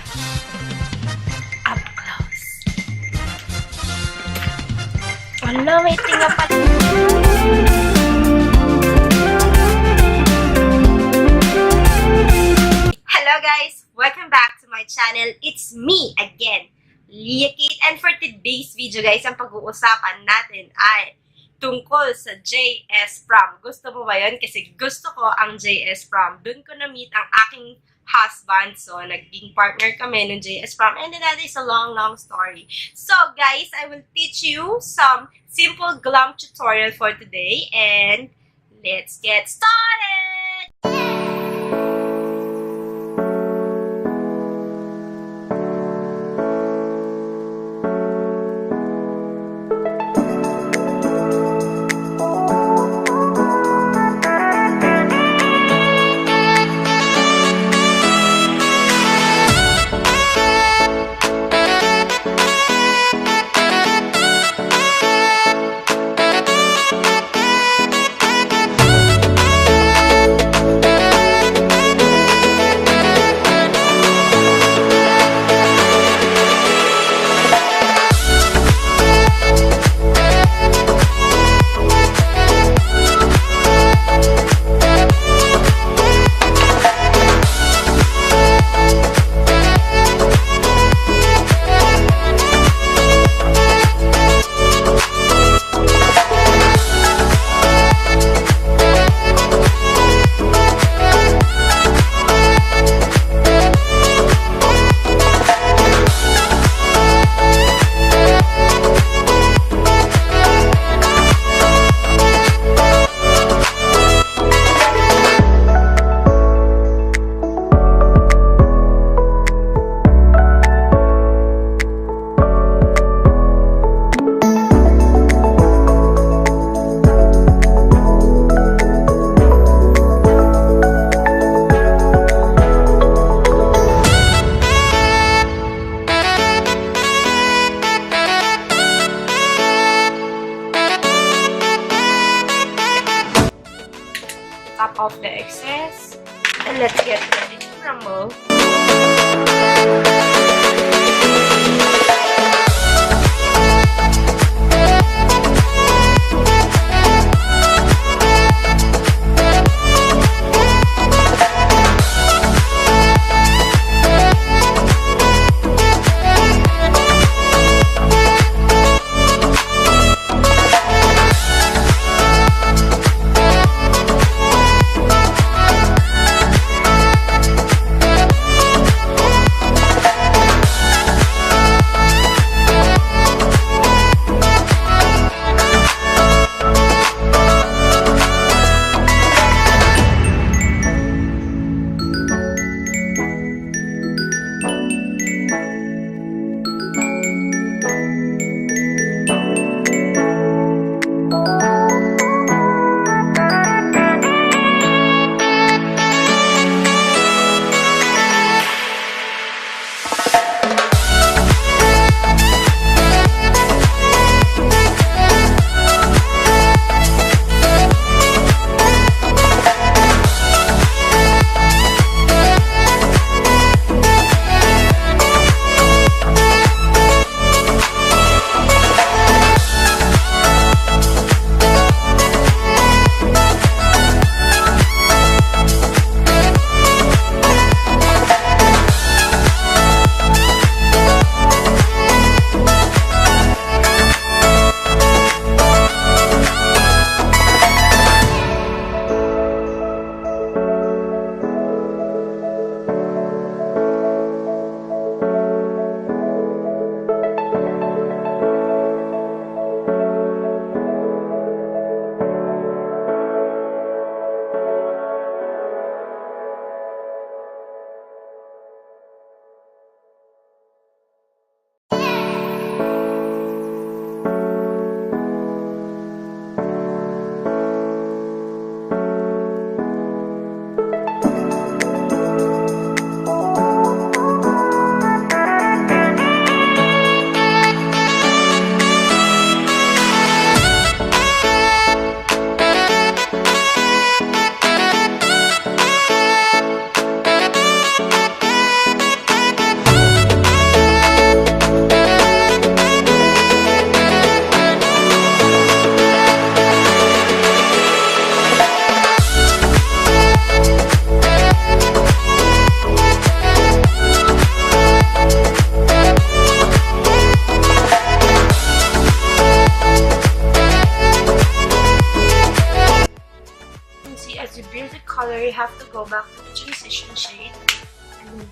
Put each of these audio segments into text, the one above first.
Up close. Wala, may tinga pa. Hello guys! Welcome back to my channel. It's me again, Liah Kate. And for today's video guys, ang pag-uusapan natin ay tungkol sa JS Prom. Gusto mo ba yun? Kasi gusto ko ang JS Prom. Doon ko na-meet ang aking husband. So, naging partner kami ng JS Prom. And then that is a long story. So, guys, I will teach you some simple glam tutorial for today. And let's get started!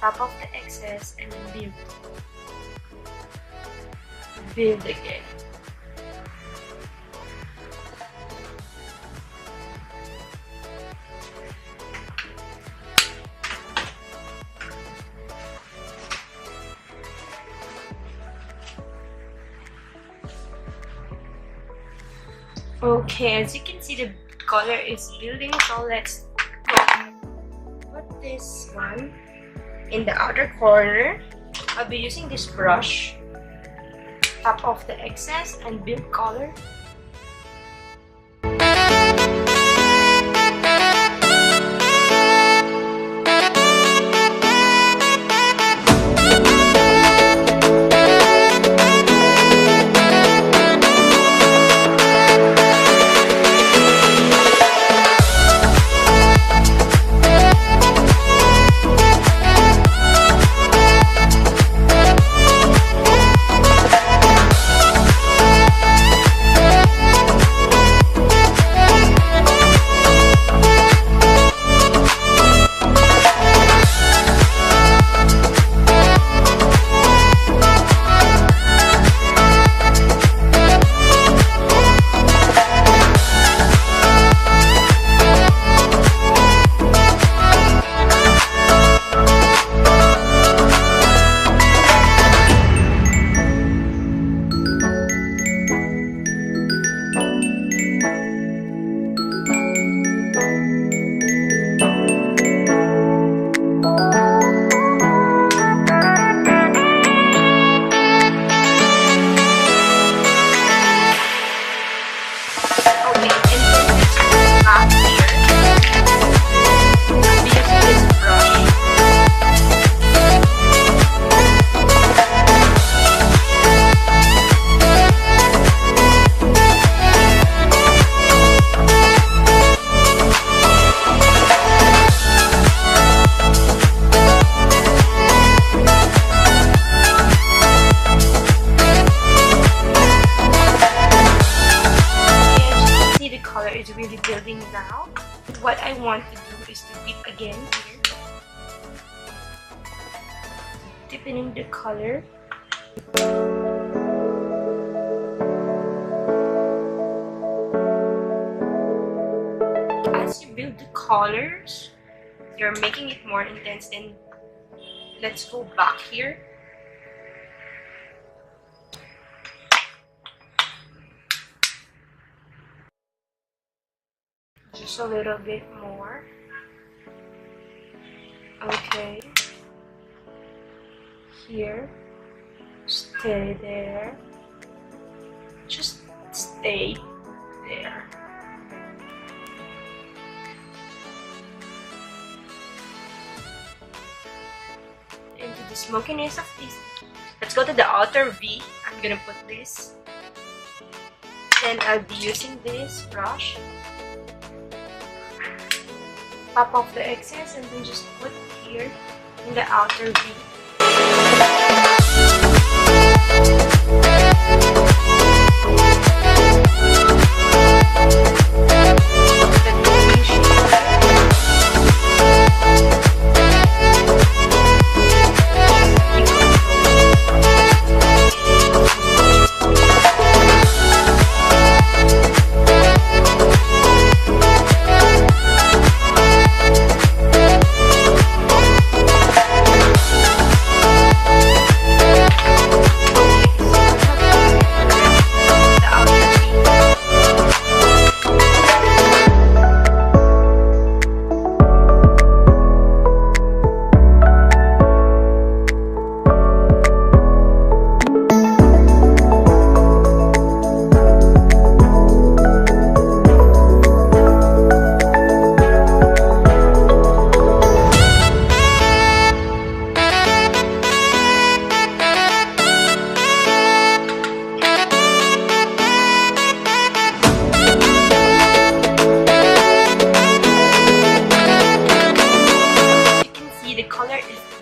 top off the excess and then build again. Okay, as you can see, the color is building, so let's go. Put this one in the outer corner. I'll be using this brush, top off the excess and build color. Now, what I want to do is to dip again here. Deepening the color. As you build the colors, you're making it more intense. Then let's go back here. Just a little bit more. Okay. Here. Stay there. Just stay there. Into the smokiness of this. Let's go to the outer V. I'm gonna put this. Then I'll be using this brush. Pop off the excess and then just put here in the outer V.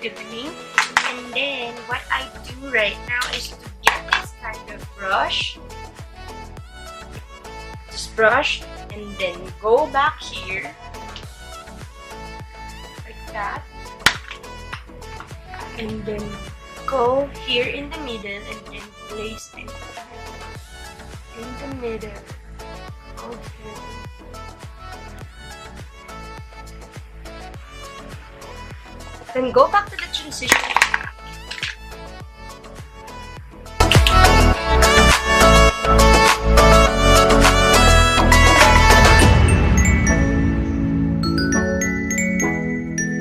And then what I do right now is to get this kind of brush, just brush and then go back here like that, And then go here in the middle and then place it in the middle. Okay. Then go back to the transition.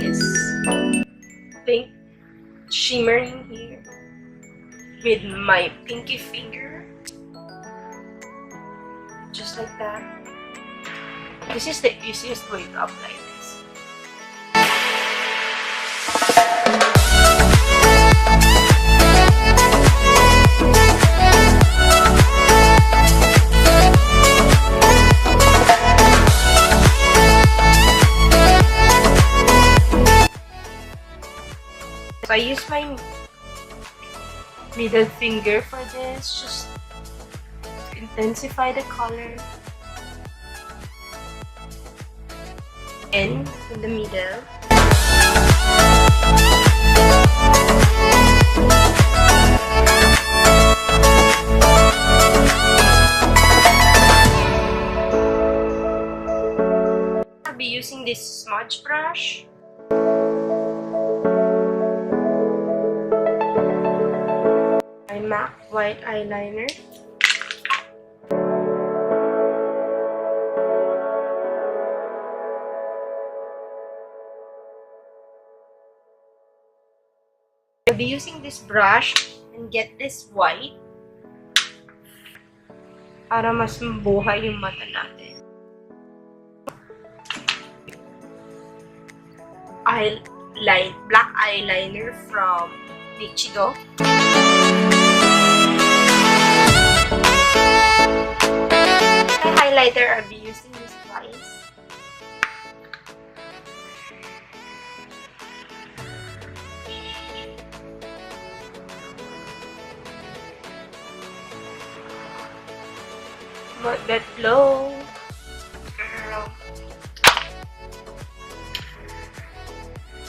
This pink shimmering here with my pinky finger. Just like that. This is the easiest way to apply this. So I use my middle finger for this, just to intensify the color. And in the middle. I'll be using this smudge brush. My MAC white eyeliner. I'll be using this brush and get this white para mas mabuhay yung mata natin. Black eyeliner from Nichido. My highlighter, I'll be using this twice. Not that low, girl.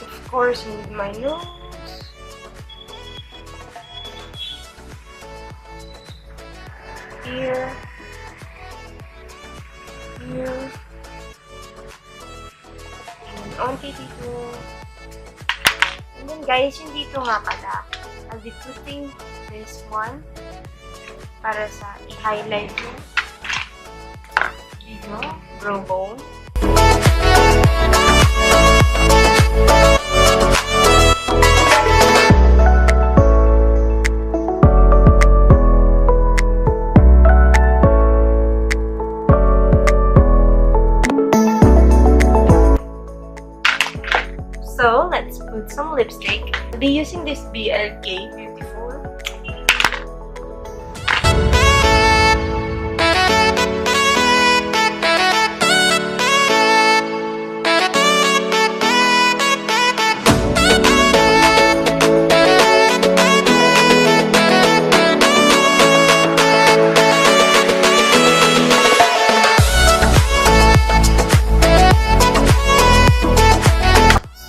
Of course, in my nose. Here. Here. And onti dito. And then guys, yung dito nga pala, I'll be putting this one para sa i-highlight mo. Dito, brow bone. So, let's put some lipstick. I'll be using this BLK Beautiful.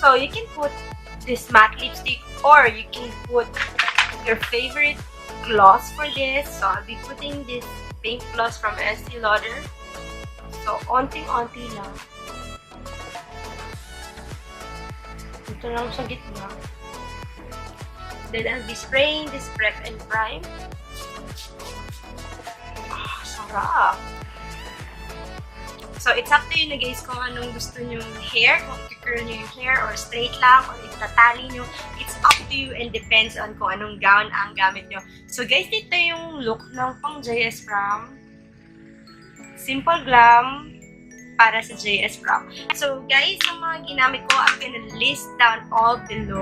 So you can put this matte lipstick or you can put your favorite gloss for this. So I'll be putting this pink gloss from Estee Lauder. So onting-onti lang. Ito lang sa gitna. Then I'll be spraying this prep and prime. Ah, sarap! So, it's up to you na guys kung anong gusto nyong hair, kung i-curl nyo yung hair or straight lang, or itatali nyo. It's up to you and depends on kung anong gown ang gamit nyo. So, guys, dito yung look ng pang JS Prom. Simple glam para sa JS Prom. So, guys, yung mga ginamit ko, I'm gonna list down all below.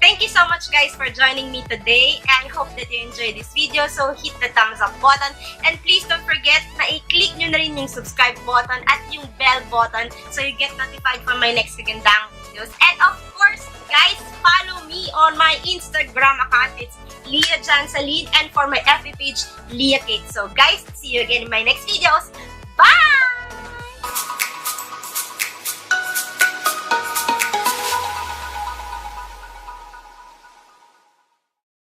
Thank you so so much guys for joining me today. I hope that you enjoyed this video. So hit the thumbs up button. And please don't forget na i-click nyo na rin yung subscribe button at yung bell button so you get notified for my next gagandang videos. And of course, guys, follow me on my Instagram account. It's Liah Jansalid, and for my FB page, Liah Kate. So guys, see you again in my next videos. Bye!